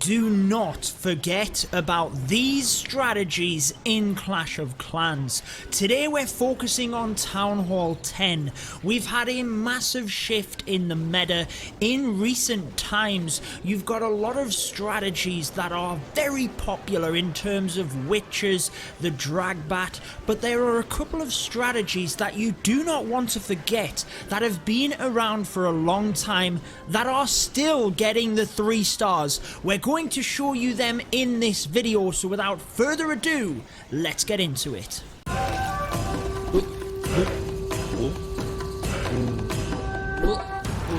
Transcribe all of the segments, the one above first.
Do not forget about these strategies in Clash of Clans. Today we're focusing on Town Hall 10. We've had a massive shift in the meta. In recent times, you've got a lot of strategies that are very popular in terms of witches, the drag bat, but there are a couple of strategies that you do not want to forget that have been around for a long time that are still getting the 3 stars. We're going to show you them in this video, so without further ado, let's get into it.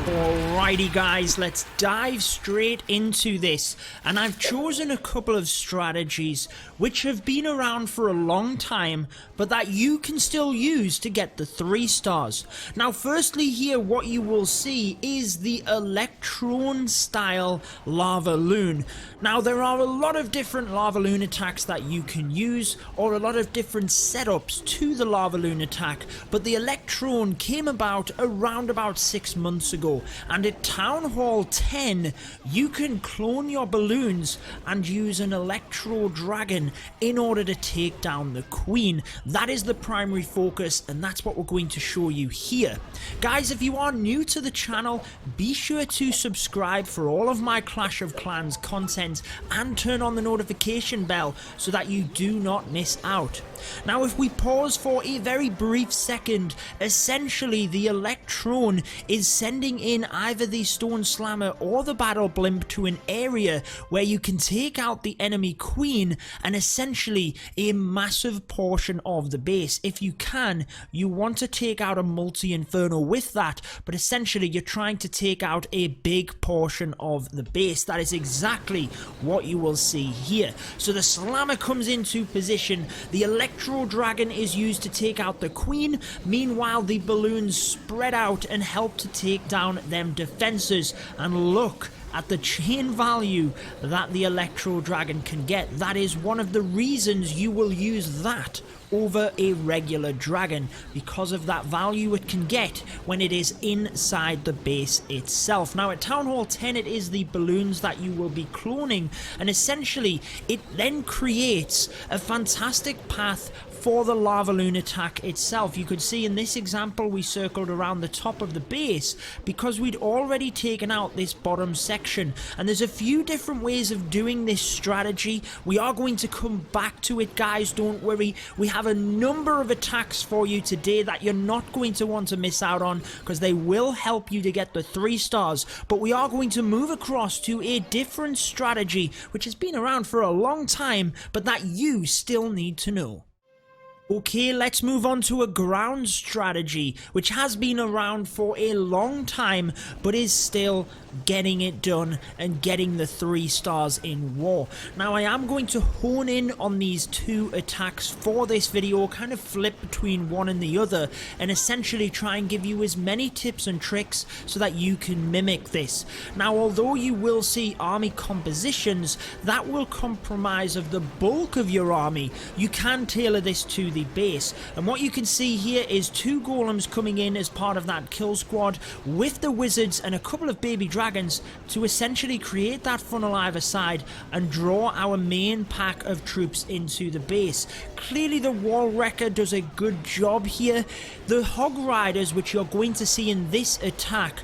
Alrighty guys, let's dive straight into this, and I've chosen a couple of strategies which have been around for a long time but that you can still use to get the 3 stars. Now firstly here, what you will see is the Electron style Lava Loon. Now there are a lot of different Lava Loon attacks that you can use, or a lot of different setups to the Lava Loon attack, but the Electron came about around about 6 months ago, and at Town Hall 10 you can clone your balloons and use an Electro Dragon in order to take down the Queen. That is the primary focus, and that's what we're going to show you here. Guys, if you are new to the channel, be sure to subscribe for all of my Clash of Clans content and turn on the notification bell so that you do not miss out. Now if we pause for a very brief second, essentially the Electron is sending in either the Stone Slammer or the Battle Blimp to an area where you can take out the enemy Queen and essentially a massive portion of the base. If you can, you want to take out a multi-inferno with that, but essentially you're trying to take out a big portion of the base. That is exactly what you will see here. So the Slammer comes into position, the Electro Dragon is used to take out the Queen, meanwhile the balloons spread out and help to take down them defenses. And look at the chain value that the Electro Dragon can get. That is one of the reasons you will use that over a regular dragon, because of that value it can get when it is inside the base itself. Now at Town Hall 10 it is the balloons that you will be cloning, and essentially it then creates a fantastic path for the Lava Loon attack itself. You could see in this example we circled around the top of the base because we'd already taken out this bottom section, and there's a few different ways of doing this strategy. We are going to come back to it, guys, don't worry. We have a number of attacks for you today that you're not going to want to miss out on because they will help you to get the 3 stars, but we are going to move across to a different strategy which has been around for a long time but that you still need to know. Okay, let's move on to a ground strategy which has been around for a long time but is still getting it done and getting the 3 stars in war. Now I am going to hone in on these 2 attacks for this video, kind of flip between one and the other, and essentially try and give you as many tips and tricks so that you can mimic this. Now although you will see army compositions that will compromise of the bulk of your army, you can tailor this to the base, and what you can see here is 2 golems coming in as part of that kill squad with the wizards and a couple of baby dragons to essentially create that funnel either side and draw our main pack of troops into the base. Clearly the wall wrecker does a good job here. The Hog Riders, which you're going to see in this attack,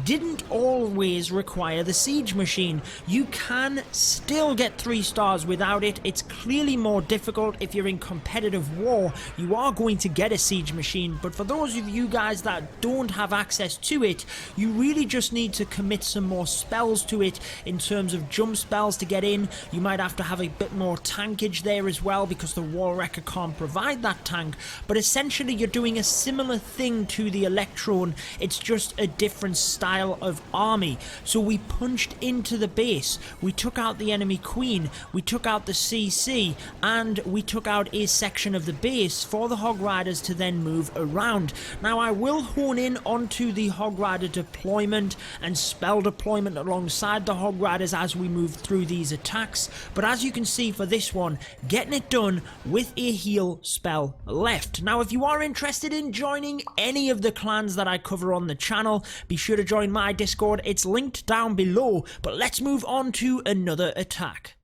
didn't always require the siege machine. You can still get 3 stars without it. It's clearly more difficult if you're in competitive war. You are going to get a siege machine, but for those of you guys that don't have access to it, you really just need to commit some more spells to it in terms of jump spells to get in. You might have to have a bit more tankage there as well because the wall wrecker can't provide that tank, but essentially you're doing a similar thing to the Electron. It's just a different style of army. So we punched into the base, we took out the enemy Queen, we took out the CC, and we took out a section of the base for the Hog Riders to then move around. Now I will hone in onto the Hog Rider deployment and spell deployment alongside the Hog Riders as we move through these attacks, but as you can see for this one, getting it done with a heal spell left. Now if you are interested in joining any of the clans that I cover on the channel, be sure to join join my Discord, it's linked down below, but let's move on to another attack.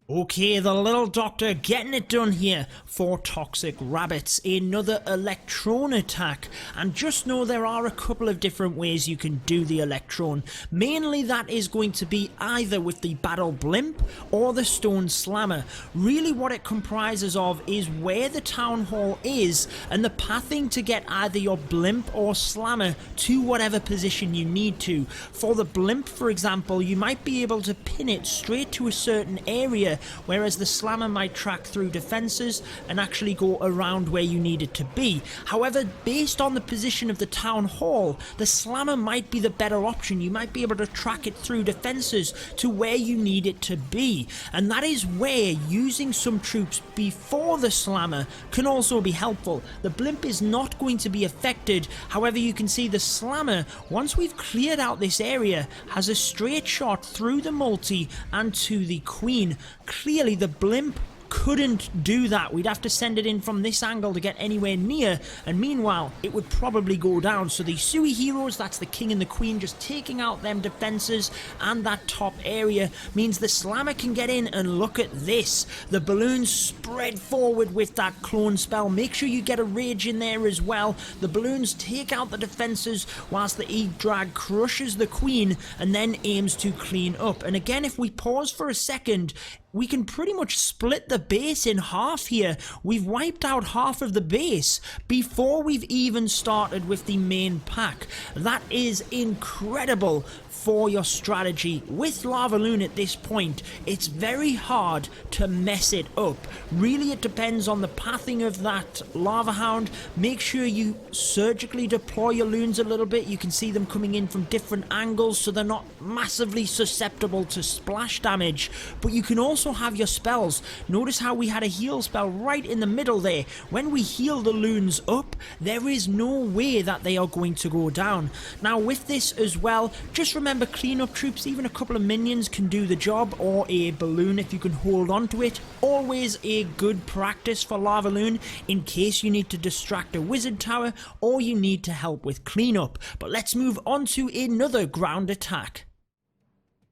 Okay, the little doctor getting it done here for Toxic Rabbits, another Electron Attack, and just know there are a couple of different ways you can do the Electron. Mainly that is going to be either with the Battle Blimp or the Stone Slammer. Really what it comprises of is where the Town Hall is and the pathing to get either your Blimp or Slammer to whatever position you need to. For the Blimp, for example, you might be able to pin it straight to a certain area, whereas the Slammer might track through defenses and actually go around where you need it to be. However, based on the position of the Town Hall, the Slammer might be the better option. You might be able to track it through defenses to where you need it to be, and that is where using some troops before the Slammer can also be helpful. The Blimp is not going to be affected, however you can see the Slammer, once we've cleared out this area, has a straight shot through the multi and to the Queen. Clearly the Blimp couldn't do that. We'd have to send it in from this angle to get anywhere near, and meanwhile it would probably go down. So the Sui heroes, that's the King and the Queen, just taking out them defenses, and that top area means the Slammer can get in, and look at this. The balloons spread forward with that clone spell. Make sure you get a rage in there as well. The balloons take out the defenses whilst the E-Drag crushes the Queen and then aims to clean up. And again, if we pause for a second, we can pretty much split the base in half here. We've wiped out half of the base before we've even started with the main pack. That is incredible for your strategy. With Lavaloon at this point, it's very hard to mess it up. Really, it depends on the pathing of that Lava Hound. Make sure you surgically deploy your loons a little bit. You can see them coming in from different angles, so they're not massively susceptible to splash damage. But you can also have your spells. Notice how we had a heal spell right in the middle there. When we heal the loons up, there is no way that they are going to go down. Now with this as well, just remember cleanup troops, even a couple of minions can do the job, or a balloon if you can hold on to it. Always a good practice for Lavaloon in case you need to distract a wizard tower or you need to help with cleanup. But let's move on to another ground attack.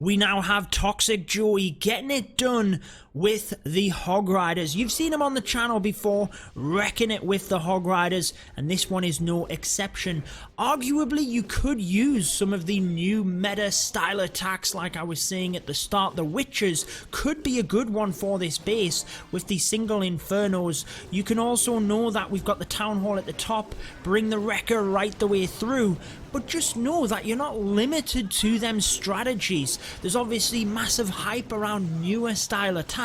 We now have Toxic Joey getting it done with the Hog Riders. You've seen him on the channel before, wrecking it with the Hog Riders, and this one is no exception. Arguably, you could use some of the new meta style attacks like I was saying at the start. The Witches could be a good one for this base with the single Infernos. You can also know that we've got the Town Hall at the top, bring the Wrecker right the way through, but just know that you're not limited to them strategies. There's obviously massive hype around newer style attacks.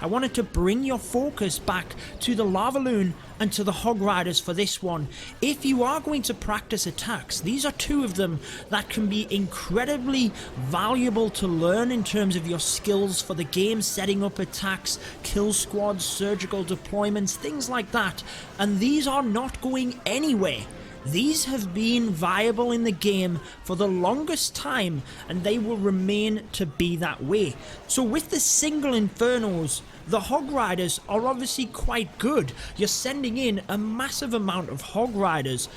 I wanted to bring your focus back to the Lavaloon and to the Hog Riders for this one. If you are going to practice attacks, these are two of them that can be incredibly valuable to learn in terms of your skills for the game, setting up attacks, kill squads, surgical deployments, things like that. And these are not going anywhere. These have been viable in the game for the longest time, and they will remain to be that way. So with the single Infernos, the Hog Riders are obviously quite good. You're sending in a massive amount of Hog Riders.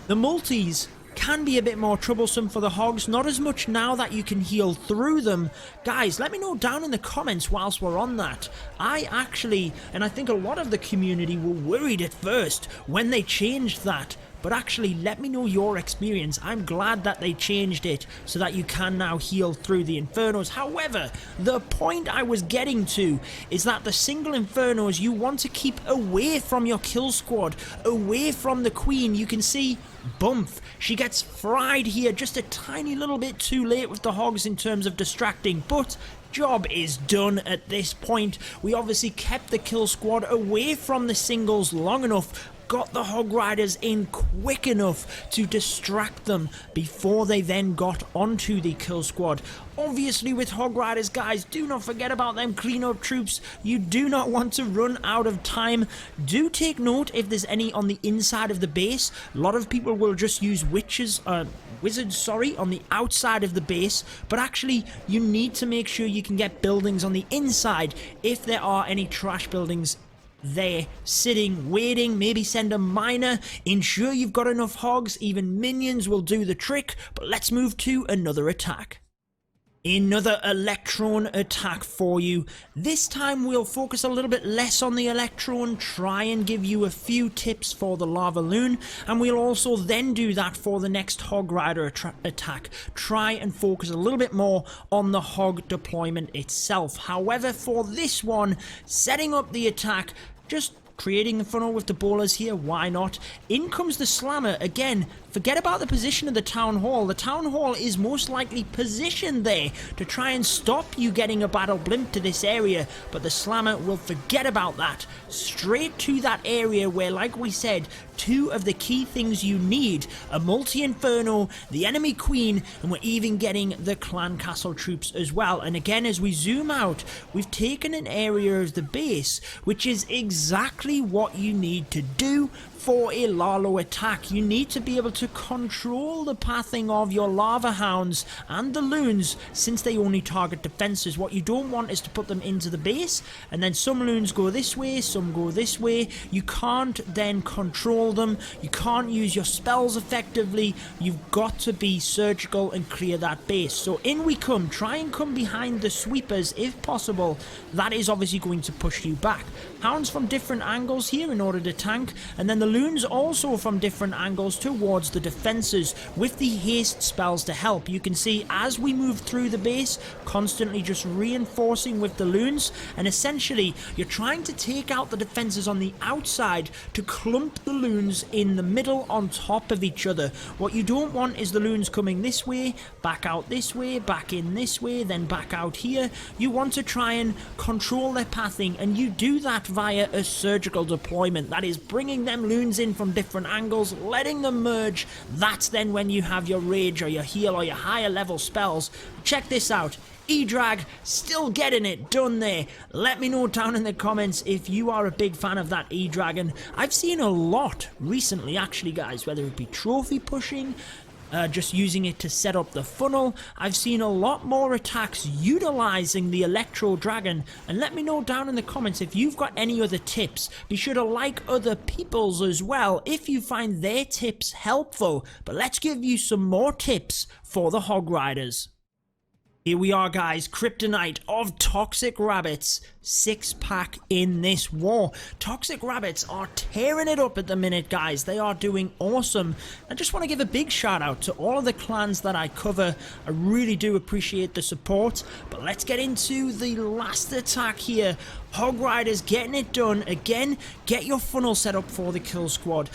The multis can be a bit more troublesome for the Hogs, not as much now that you can heal through them. Guys, let me know down in the comments whilst we're on that. I actually, and I think a lot of the community were worried at first when they changed that. But actually, let me know your experience. I'm glad that they changed it so that you can now heal through the Infernos. However, the point I was getting to is that the single Infernos you want to keep away from your kill squad, away from the Queen. You can see, bump, she gets fried here just a tiny little bit too late with the Hogs in terms of distracting, but job is done at this point. We obviously kept the kill squad away from the singles long enough, got the Hog Riders in quick enough to distract them before they then got onto the kill squad. Obviously with Hog Riders, guys, do not forget about them cleanup troops. You do not want to run out of time. Do take note if there's any on the inside of the base. A lot of people will just use wizards, on the outside of the base, but actually you need to make sure you can get buildings on the inside if there are any trash buildings there sitting, waiting. Maybe send a miner, ensure you've got enough hogs, even minions will do the trick. But let's move to another attack. Another Electron attack for you. This time we'll focus a little bit less on the Electron, try and give you a few tips for the Lava Loon, and we'll also then do that for the next Hog Rider attack. Try and focus a little bit more on the hog deployment itself. However, for this one, setting up the attack, just creating the funnel with the bowlers here, why not? In comes the slammer. Again, forget about the position of the town hall. The town hall is most likely positioned there to try and stop you getting a battle blimp to this area, but the slammer will forget about that. Straight to that area where, like we said, two of the key things you need, a multi-inferno, the enemy queen, and we're even getting the clan castle troops as well. And again, as we zoom out, we've taken an area of the base which is exactly what you need to do for a Lalo attack. You need to be able to control the pathing of your lava hounds and the loons, since they only target defenses. What you don't want is to put them into the base and then some loons go this way, some go this way. You can't then control them, you can't use your spells effectively. You've got to be surgical and clear that base. So in we come. Try and come behind the sweepers if possible. That is obviously going to push you back. Hounds from different angles here in order to tank, and then the loons also from different angles towards the defenses with the haste spells to help. You can see as we move through the base, constantly just reinforcing with the loons, and essentially you're trying to take out the defenses on the outside to clump the loons in the middle on top of each other. What you don't want is the loons coming this way, back out this way, back in this way, then back out here. You want to try and control their pathing, and you do that via a surgical deployment. That is bringing them loons in from different angles, letting them merge. That's then when you have your rage or your heal or your higher level spells. Check this out. E-Drag, still getting it done there. Let me know down in the comments if you are a big fan of that E-Dragon. I've seen a lot recently actually, guys, whether it be trophy pushing, just using it to set up the funnel. I've seen a lot more attacks utilizing the Electro Dragon, and let me know down in the comments if you've got any other tips. Be sure to like other people's as well if you find their tips helpful. But let's give you some more tips for the Hog Riders. Here we are, guys, Kryptonite of Toxic Rabbits, 6-pack in this war. Toxic Rabbits are tearing it up at the minute, guys. They are doing awesome. I just want to give a big shout out to all of the clans that I cover. I really do appreciate the support. But let's get into the last attack here. Hog Riders getting it done. Again, get your funnel set up for the kill squad.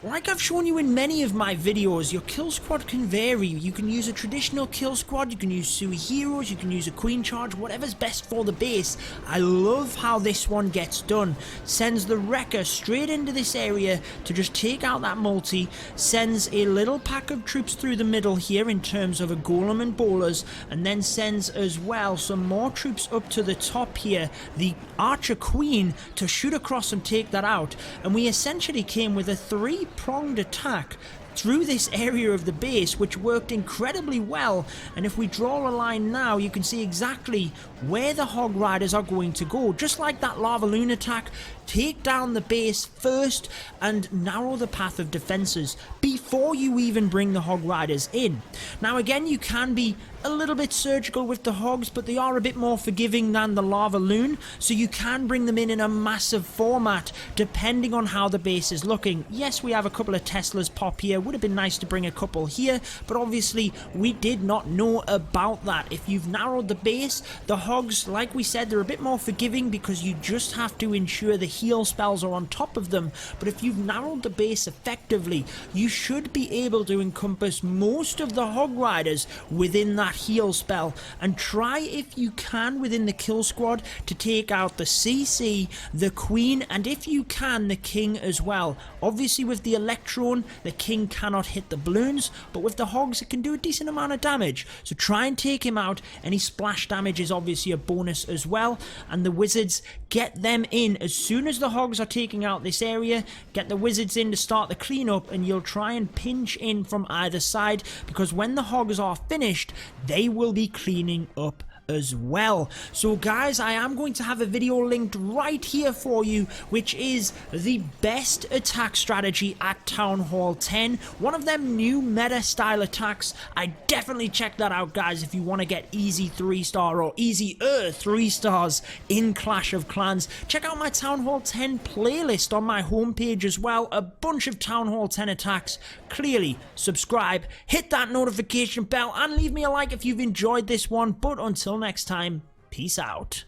Like I've shown you in many of my videos, your kill squad can vary. You can use a traditional kill squad, you can use Sui heroes, you can use a queen charge, whatever's best for the base. I love how this one gets done. Sends the wrecker straight into this area to just take out that multi, sends a little pack of troops through the middle here in terms of a golem and bowlers, and then sends as well some more troops up to the top here, the archer queen, to shoot across and take that out. And we essentially came with a three-pronged attack through this area of the base, which worked incredibly well. And if we draw a line now, you can see exactly where the Hog Riders are going to go. Just like that Lava Loon attack, take down the base first and narrow the path of defenses before you even bring the Hog Riders in. Now again, you can be a little bit surgical with the hogs, but they are a bit more forgiving than the Lava Loon, so you can bring them in a massive format depending on how the base is looking. Yes, we have a couple of Teslas pop here. Would have been nice to bring a couple here, but obviously we did not know about that. If you've narrowed the base, the hogs, like we said, they're a bit more forgiving because you just have to ensure the heal spells are on top of them. But if you've narrowed the base effectively, you should be able to encompass most of the Hog Riders within that heal spell, and try if you can within the kill squad to take out the CC, the queen, and if you can the king as well. Obviously with the Electron, the king cannot hit the balloons, but with the hogs it can do a decent amount of damage, so try and take him out. Any splash damage is obviously a bonus as well. And the wizards, get them in as soon as the hogs are taking out this area. Get the wizards in to start the cleanup, and you'll try and pinch in from either side, because when the hogs are finished, they will be cleaning up as well. So guys, I am going to have a video linked right here for you, which is the best attack strategy at Town Hall 10. One of them new meta style attacks. I definitely check that out, guys, if you want to get easy 3-star or easier 3 stars in Clash of Clans. Check out my Town Hall 10 playlist on my homepage as well. A bunch of Town Hall 10 attacks. Clearly, subscribe, hit that notification bell, and leave me a like if you've enjoyed this one. But until next time, peace out.